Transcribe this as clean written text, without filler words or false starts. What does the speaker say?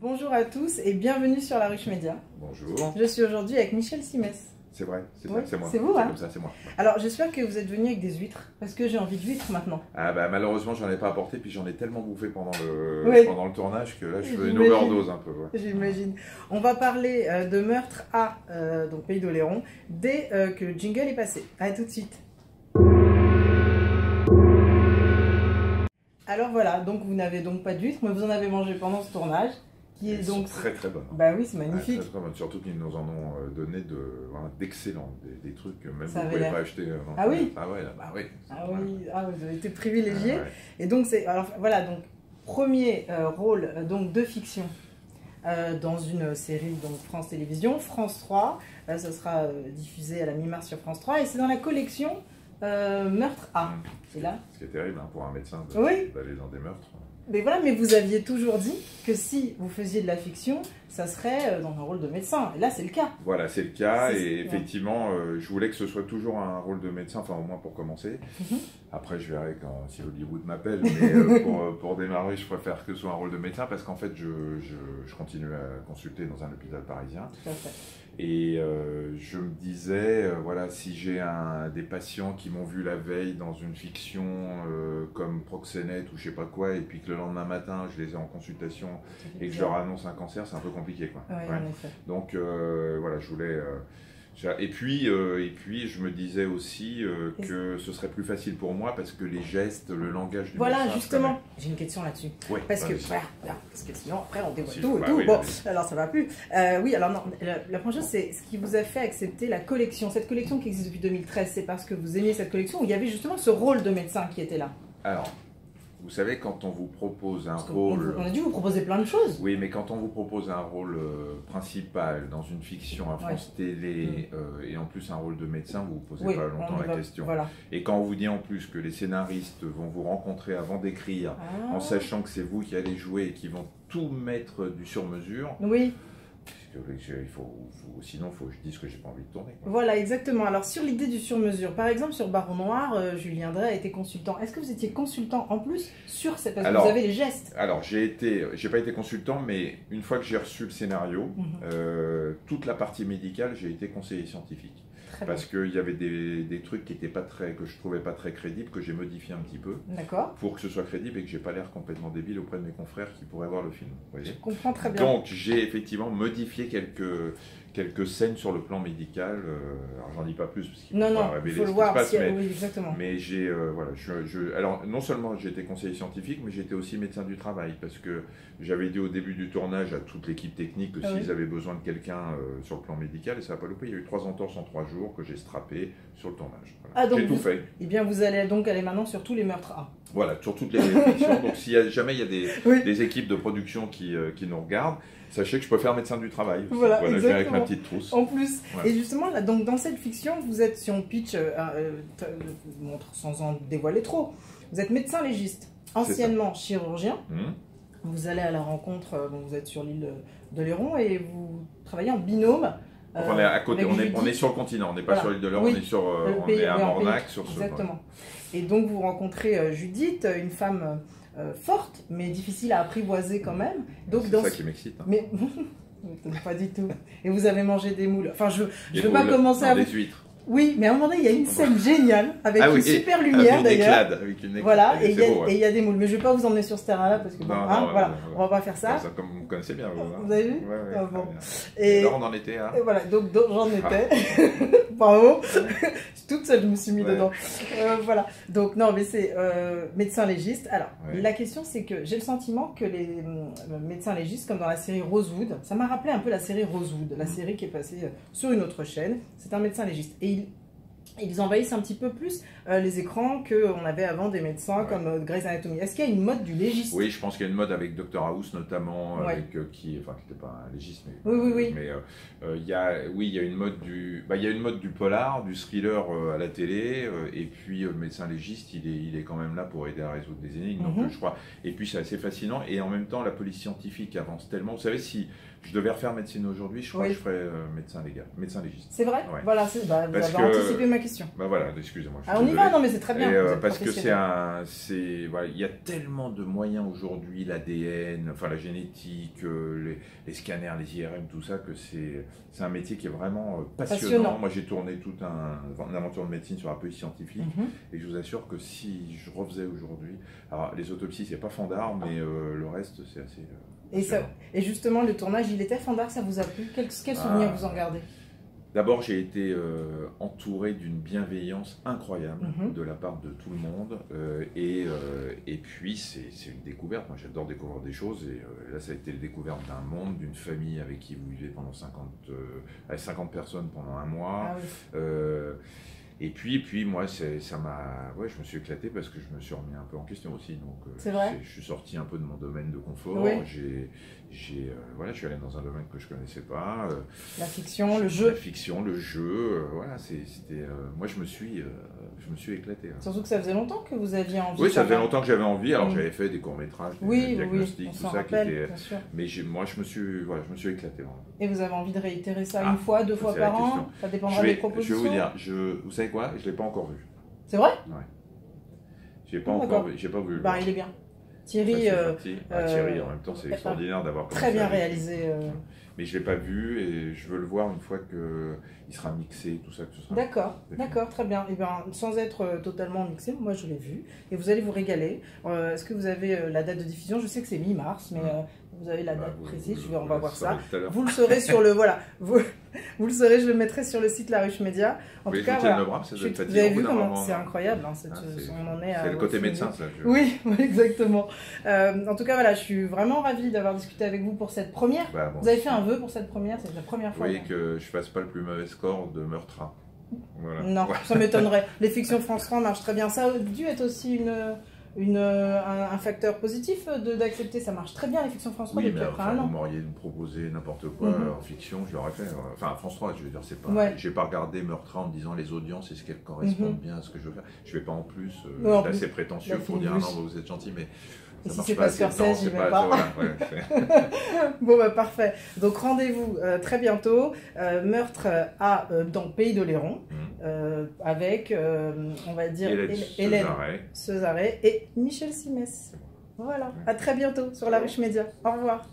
Bonjour à tous et bienvenue sur La Ruche Média. Bonjour. Je suis aujourd'hui avec Michel Simès. C'est vrai, c'est Oui, moi. c'est vous, hein? Comme ça, c'est moi. Alors j'espère que vous êtes venu avec des huîtres, parce que j'ai envie d'huîtres maintenant. Ah bah malheureusement j'en ai pas apporté, puis j'en ai tellement bouffé pendant Oui. le tournage que là je fais une J'imagine. overdose un peu. Ouais. J'imagine. On va parler de meurtre à donc Pays d'Oléron, dès que le jingle est passé. A tout de suite. Alors voilà, donc vous n'avez donc pas d'huîtres, mais vous en avez mangé pendant ce tournage. Qui est Elles donc sont très très bonnes. Bah oui, c'est Ouais, magnifique. très, très bonnes. Surtout qu'ils nous en ont donné d'excellents, des trucs que même Ça vous ne avait pouvez l'air. pas acheter. Ah oui. Ah ouais, bah oui. Ah oui, ah, vous avez été privilégié. Ouais. Et donc c'est alors voilà donc premier rôle donc de fiction dans une série donc France Télévisions, France 3. Ça sera diffusé à la mi-mars sur France 3 et c'est dans la collection Meurtre A. C'est là. Ce qui est terrible hein, pour un médecin Oui. d'aller dans des meurtres. Mais voilà, mais vous aviez toujours dit que si vous faisiez de la fiction, ça serait dans un rôle de médecin. Et là, c'est le cas. Voilà, c'est le cas. C'est- Et effectivement, je voulais que ce soit toujours un rôle de médecin, enfin au moins pour commencer. Mhm. Après, je verrai si Hollywood m'appelle. Mais pour démarrer, je préfère que ce soit un rôle de médecin parce qu'en fait, je continue à consulter dans un hôpital parisien. Tout à fait. Et je me disais, voilà, si j'ai des patients qui m'ont vu la veille dans une fiction comme Proxénète ou je sais pas quoi, et puis que le lendemain matin, je les ai en consultation et que je leur annonce un cancer, c'est un peu compliqué, quoi. Oui, Ouais. en effet. Donc voilà, je voulais. Et puis je me disais aussi que ce serait plus facile pour moi parce que les gestes, le langage du Voilà, médecin, justement, j'ai une question là-dessus. Ouais, Parce que, vas-y. voilà, parce que sinon, après, on dévoile Si, tout et bah tout. oui, Bon, vas-y. alors ça va plus. Oui, alors non, la première chose, c'est ce qui vous a fait accepter la collection. Cette collection qui existe depuis 2013, c'est parce que vous aimiez cette collection où il y avait justement ce rôle de médecin qui était là. Alors, vous savez, quand on vous propose un Parce qu'on- rôle. on a dû vous proposer plein de choses. Oui, mais quand on vous propose un rôle principal dans une fiction à France Télé et en plus un rôle de médecin, vous ne vous posez Oui, pas longtemps on y la va. question. Voilà. Et quand on vous dit en plus que les scénaristes vont vous rencontrer avant d'écrire, Ah. en sachant que c'est vous qui allez jouer et qui vont tout mettre du sur-mesure, Oui, sinon il faut que je dise que j'ai pas envie de tourner. Quoi. voilà, exactement. Alors sur l'idée du sur-mesure, par exemple sur Baron Noir, Julien Drey a été consultant. Est-ce que vous étiez consultant en plus sur cette... Parce que Alors, vous avez les gestes. Alors j'ai pas été consultant, mais une fois que j'ai reçu le scénario, toute la partie médicale, j'ai été conseiller scientifique. Très Parce qu'il y avait des trucs qui étaient pas très, que je trouvais pas très crédibles, que j'ai modifié un petit peu bien. D'accord. pour que ce soit crédible et que j'ai pas l'air complètement débile auprès de mes confrères qui pourraient voir le film. Vous voyez. Je comprends très bien. Donc j'ai effectivement modifié quelques scènes sur le plan médical. Alors j'en dis pas plus parce qu'il Non, faut non, pas il révéler faut ce le qui voir. se passe, Parce que- mais, oui, exactement. mais j'ai voilà, alors non seulement j'étais conseiller scientifique, mais j'étais aussi médecin du travail parce que j'avais dit au début du tournage à toute l'équipe technique que Ah s'ils oui. avaient besoin de quelqu'un sur le plan médical, et ça n'a pas loupé. Il y a eu 3 entorses en 3 jours que j'ai strappé sur le tournage. Voilà. Ah, donc J'ai tout vous- fait. Eh bien, vous allez donc aller maintenant sur tous les meurtres A. Voilà, sur toutes les réflexions. Donc si jamais il y a Oui. des équipes de production qui nous regardent, sachez que je peux faire médecin du travail. Aussi. Voilà, Je viens avec exactement. ma petite trousse. En plus, Ouais. et justement, là, donc, dans cette fiction, vous êtes, si on pitch, je montre sans en dévoiler trop, vous êtes médecin légiste, anciennement chirurgien, Hum. vous allez à la rencontre, bon, vous êtes sur l'île d'Oléron et vous travaillez en binôme. Enfin, on est à côté, avec on est Judith. sur le continent, on n'est pas Voilà. sur l'île de l'Europe, Oui. on est sur, Le on pays- est à oui, en Mornac, pays. sur ce. Exactement. Et donc vous rencontrez Judith, une femme forte, mais difficile à apprivoiser quand même. Donc C'est dans ça ce- qui m'excite. Hein. Mais pas du tout. Et vous avez mangé des moules. Enfin, je Des ne veux pas moules, commencer non, à des vous... huîtres. Oui, mais à un moment donné, il y a une scène géniale avec Ah une oui, super lumière d'ailleurs. Avec une éclade. Voilà, Allez, et c'est beau, ouais. il y a des moules. Mais je ne vais pas vous emmener sur ce terrain-là parce que bon, Non, hein, non, voilà, ouais. on va pas faire ça. Comme vous me connaissez bien, vous. Hein. Vous avez vu? Ouais, ouais, Ah, très bon. bien. Et- Et là, on en était à. Et voilà, donc j'en étais. Bravo. Toute seule, je me suis mis Ouais. dedans. Voilà. Donc, non, mais c'est médecin légiste. Alors, Ouais. la question, c'est que j'ai le sentiment que les médecins légistes, comme dans la série Rosewood, ça m'a rappelé un peu la série Rosewood, la série qui est passée sur une autre chaîne. C'est un médecin légiste. Et ils envahissent un petit peu plus les écrans qu'on avait avant des médecins Ouais. comme Grey's Anatomy. Est-ce qu'il y a une mode du légiste? Oui, je pense qu'il y a une mode avec Dr House notamment, Ouais. avec qui n'était pas un légiste, mais Oui. mais il y a une mode il y a une mode du polar, du thriller à la télé, et puis le médecin légiste, il est quand même là pour aider à résoudre des énigmes, donc je crois. Et puis c'est assez fascinant, et en même temps la police scientifique avance tellement. Vous savez, si je devais refaire médecine aujourd'hui, je crois Oui. que je ferais médecin légiste. C'est vrai? Ouais. Voilà, vous Parce avez que- anticipé ma question. Bah voilà, excusez-moi. Ah, on y va, non mais c'est très bien. Parce que voilà, il y a tellement de moyens aujourd'hui, l'ADN, enfin la génétique, les scanners, les IRM, tout ça, que c'est un métier qui est vraiment passionnant. Moi j'ai tourné toute une aventure de médecine sur un peu scientifique, et je vous assure que si je refaisais aujourd'hui, alors les autopsies c'est pas fandard, mais le reste c'est assez... Et justement, le tournage, il était fandard, ça vous a plu? Quel souvenir vous en gardez? D'abord, j'ai été entouré d'une bienveillance incroyable de la part de tout le monde. Et puis, c'est une découverte. Moi, j'adore découvrir des choses. Et là, ça a été la découverte d'un monde, d'une famille avec qui vous vivez pendant 50 personnes pendant un mois. Ah oui. Et puis moi, je me suis éclaté parce que je me suis remis un peu en question aussi. Donc, c'est vrai. Je suis sorti un peu de mon domaine de confort. Oui. Voilà, je suis allé dans un domaine que je ne connaissais pas. La fiction, le jeu. La fiction, le jeu. Voilà, moi, je me suis éclaté. Hein. Surtout que ça faisait longtemps que vous aviez envie. Oui, ça faisait longtemps que j'avais envie. Alors, j'avais fait des courts-métrages, des diagnostics, tout ça. Rappelle, mais moi, je me suis éclaté. Vraiment. Et vous avez envie de réitérer ça une fois, 2 fois par an? Ça dépendra des propositions. Je vais vous dire, vous savez quoi? Je ne l'ai pas encore vu. C'est vrai? Ouais. J'ai pas encore vu. J'ai pas voulu le voir. Il est bien. Thierry, Thierry, en même temps, c'est extraordinaire d'avoir très bien réalisé. Mais je l'ai pas vu et je veux le voir une fois qu'il sera mixé, tout ça. D'accord, très bien. Et bien, sans être totalement mixé, moi je l'ai vu et vous allez vous régaler. Est-ce que vous avez la date de diffusion? Je sais que c'est mi-mars, mais vous avez la date précise. On va voir ça. Vous le saurez sur le vous le saurez. Je le mettrai sur le site La Ruche Média. En tout cas, vous avez vu comment c'est incroyable. On en est. C'est le côté médecin, ça. Oui, exactement. En tout cas, voilà, je suis vraiment ravie d'avoir discuté avec vous pour cette première. Vous avez fait un vœu pour cette première, c'est la première fois. Oui, que je fasse pas le plus mauvais score de Meurtre 1. Voilà. Non, ça m'étonnerait. Les fictions France 3 marchent très bien. Ça a dû être aussi un facteur positif d'accepter. Ça marche très bien les fictions France 3 depuis après un an. Vous m'auriez proposé n'importe quoi en fiction, je l'aurais fait. Enfin, France 3, je veux dire, c'est pas. J'ai pas regardé Meurtre 1 en me disant les audiences, est-ce qu'elles correspondent bien à ce que je veux faire. Je vais pas en plus être assez prétentieux pour dire non, vous êtes gentil, mais. Et si c'est pas Scorsese, j'y vais pas. Bon, parfait. Donc rendez-vous très bientôt. Meurtre dans Pays d'Oléron, avec, on va dire, Hélène Cesaré et Michel Simès. Voilà. À très bientôt sur La Ruche Média. Au revoir.